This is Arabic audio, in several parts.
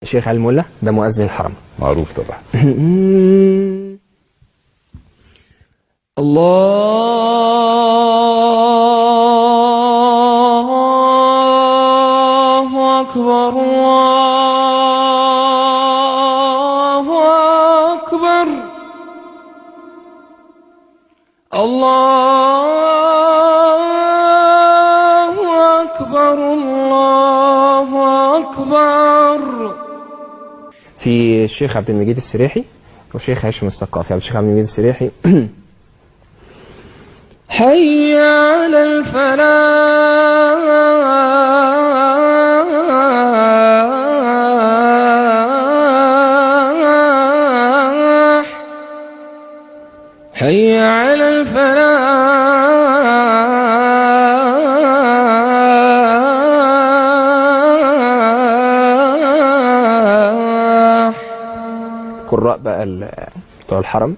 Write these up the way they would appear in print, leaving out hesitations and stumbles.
الشيخ علي الملا ده مؤذن الحرم معروف طبعا. الله أكبر الله أكبر الله أكبر الله أكبر. في الشيخ عبد المجيد السريحي والشيخ هاشم الثقافي. الشيخ عبد المجيد السريحي حي على الفلاح حي على الفلاح. قراء بقى بتوع الحرم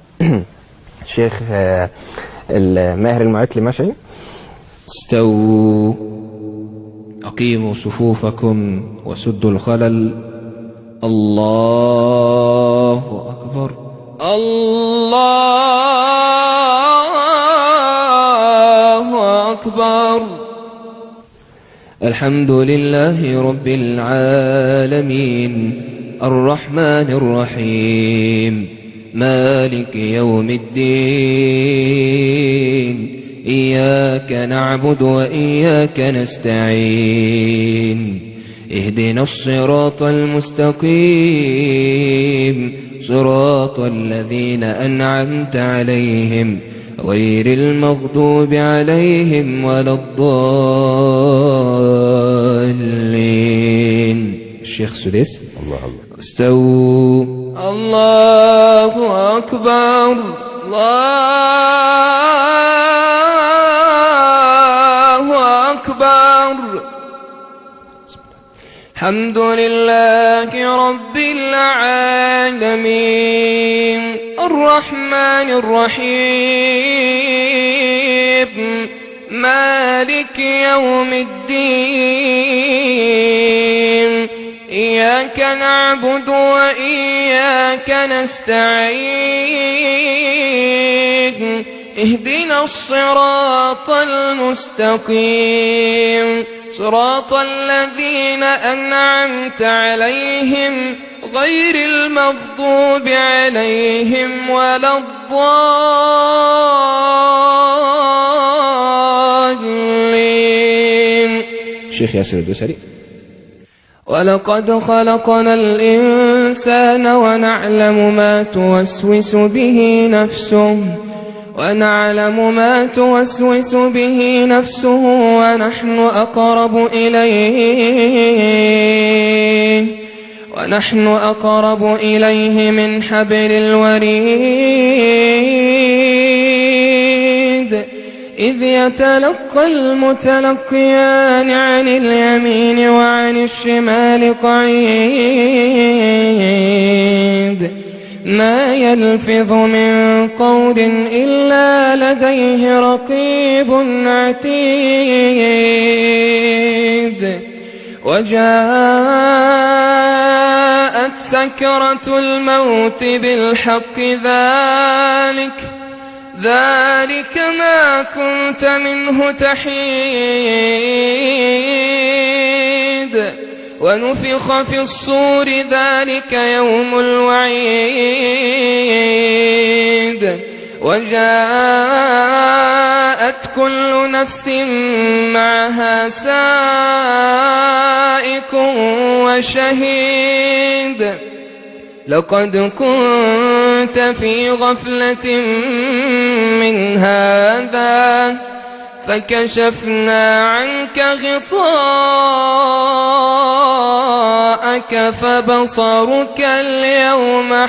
الشيخ الماهر المعيطلي مشعي. استووا أقيموا صفوفكم وسدوا الخلل. الله أكبر الله أكبر. الحمد لله رب العالمين الرحمن الرحيم مالك يوم الدين إياك نعبد وإياك نستعين اهدنا الصراط المستقيم صراط الذين أنعمت عليهم غير المغضوب عليهم ولا الضالين. الشيخ سديس. الله الله. استووا الله أكبر الله أكبر. الحمد لله رب العالمين الرحمن الرحيم مالك يوم الدين إياك نعبد وإياك نستعين اهدنا الصراط المستقيم صراط الذين أنعمت عليهم غير المغضوب عليهم ولا الضالين. الشيخ ياسر الدوسري. ولقد خلقنا الإنسان ونعلم ما توسوس به نفسه ونحن أقرب إليه من حبل الوريد إذ يتلقى المتلقيان عن اليمين وعن الشمال قعيد ما يلفظ من قول إلا لديه رقيب عتيد. وجاءت سكرة الموت بالحق ذلك ما كنت منه تحيد. ونفخ في الصور ذلك يوم الوعيد. وجاءت كل نفس معها سائق وشهيد. لقد كنت في غفلة من هذا فكشفنا عنك غطاءك فبصرك اليوم